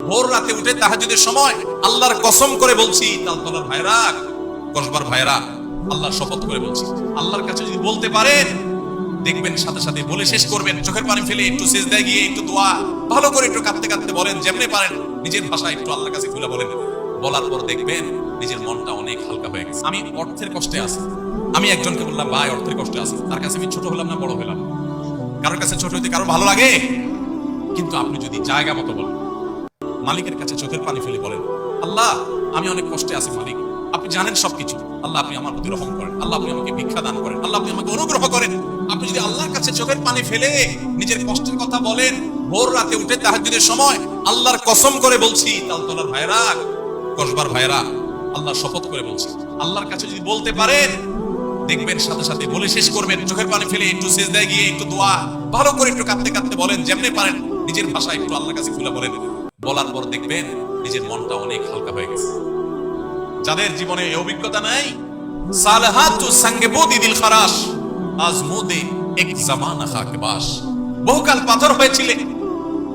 ভোর রাতে উঠে তাহাজ্জুদের সময় আল্লাহর কসম করে বলছি, তালতলার ভাইরা, কসবার ভাইরা, আল্লাহর শপথ করে বলছি, আল্লাহর কাছে যদি বলতে পারেন দেখবেন সাথে সাথে বলে শেষ করবেন, চোখের পানি ফেলে একটু সিজদায় গিয়ে একটু দোয়া ভালো করে একটু কাঁদতে কাঁদতে বলেন, যেমনে পারেন নিজের ভাষায় একটু আল্লাহর কাছে খুলে বলেন। বলার পর দেখবেন নিজের মনটা অনেক হালকা হয়ে গেছে। আমি অর্থের কষ্টে আছি, আমি একজনকে বললাম ভাই অর্থের কষ্টে আছি, তার কাছে আমি ছোট হলাম না বড় হলাম? কারোর কাছে ছোট হইতে কারো ভালো লাগে? কিন্তু আপনি যদি জায়গা মতো বলেন, মালিকের কাছে চোখের পানি ফেলে বলেন, আল্লাহ আমি অনেক কষ্টে আছি মালিক, আপনি জানেন সবকিছু, আল্লাহ আপনি আমার প্রতি রহম করেন, আল্লাহ আপনি আমাকে ভিক্ষা দান করেন, আল্লাহ আপনি আমাকে অনুগ্রহ করেন। আপনি যদি আল্লাহর কাছে চোখের পানি ফেলে নিজের কষ্টের কথা বলেন, ভোর রাতে উঠে তাহাজ্জুদের সময় আল্লাহর কসম করে বলছি, তালতলার ভাইরা, কসবার ভাইরা, আল্লাহর শপথ করে বলছি, আল্লাহর কাছে যদি বলতে পারেন দেখবেন সাথে সাথে বলে শেষ করবেন, চোখের পানি ফেলে একটু সিজদায় গিয়ে একটু দোয়া ভালো করে একটু কাঁদতে কাঁদতে বলেন, যেমনে পারেন নিজের ভাষায় একটু আল্লাহর কাছে খুলে বলেন। বলার পর দেখবেন নিজের মনটা অনেক হালকা হয়ে গেছে। যাদের জীবনে এই অভিজ্ঞতা নাই, সালাহাতু সঙ্গে বদি দিল খারাস আজমুদে এক জামানা খাকে বাস, বহুকাল পাথর হয়েছিলে,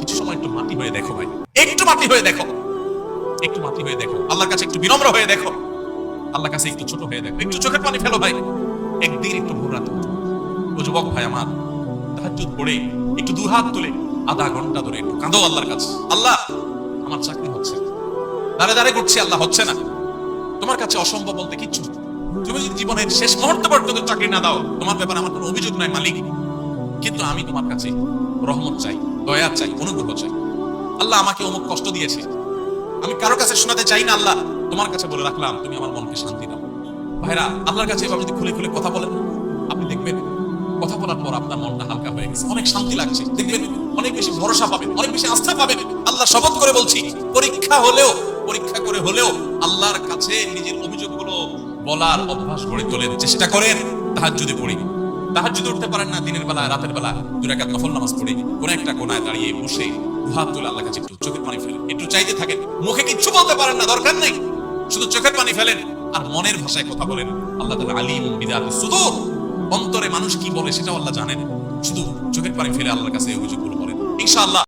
কিছু সময় একটু মাটি হয়ে দেখো ভাই, একটু মাটি হয়ে দেখো, একটু মাটি হয়ে দেখো, আল্লাহর কাছে একটু বিনম্র হয়ে দেখো, আল্লাহর কাছে একটু ছোট হয়ে দেখো, একটু চোখের পানি ফেলো ভাই, একদিন একটু ভোর রাতে উঠো। ও যুবক ভাই আমার, তাহাজ্জুদ পড়ে একটু দুহাত তুলে আধা ঘন্টা ধরে একটু কাঁদো আল্লাহর কাছে, আল্লাহ আমার চাকরি হচ্ছে, দাঁড়ে দাঁড়ে করছি, আল্লাহ হচ্ছে না, তোমার কাছে অসম্ভব বলতে কিচ্ছু, তুমি যদি জীবনের শেষ মুহূর্ত পর্যন্ত চাকরি না দাও, তোমার ব্যাপারে আমার কোনো অভিযোগ নাই মালিক, কিন্তু আমি তোমার কাছে রহমত চাই, দয়া চাই, অনুগ্রহ চাই। আল্লাহ আমাকে অমুক কষ্ট দিয়েছে, আমি কারো কাছে শোনাতে চাই না, আল্লাহ তোমার কাছে বলে রাখলাম, তুমি আমার মনকে শান্তি দাও। ভাইরা, আল্লাহর কাছে এভাবে যদি খুলে খুলে কথা বলেন, আপনি দেখবেন কথা বলার পর আপনার মনটা হালকা হয়ে গেছে, অনেক শান্তি লাগছে, দেখবেন অনেক বেশি ভরসা পাবেন, অনেক বেশি আস্থা পাবেন। আল্লাহ শপথ করে বলছি, পরীক্ষা করে হলেও আল্লাহর কাছে নিজের অভিযোগগুলো বলার অভ্যাস গড়ে তোলেন, চেষ্টা করেন। তাহাজ্জুদে পড়ি, তাহাজ্জুদে উঠতে পারেন না, দিনের বেলা রাতের বেলা 2 রাকাত নফল নামাজ পড়ে কোন একটা কোনায় দাঁড়িয়ে বসে হাত তুলে আল্লাহর কাছে একটু চোখের পানি ফেলেন, একটু চাইতে থাকেন, মুখে কিচ্ছু বলতে পারেন না, দরকার নেই, শুধু চোখের পানি ফেলেন আর মনের ভাষায় কথা বলেন। আল্লাহ তাআলা আলিম বিদাতি সুদূর, অন্তরে মানুষ কি বলে সেটাও আল্লাহ জানেন, শুধু চোখের পানি ফেলে আল্লাহর কাছে অভিযোগগুলো বলেন, ইনশাআল্লাহ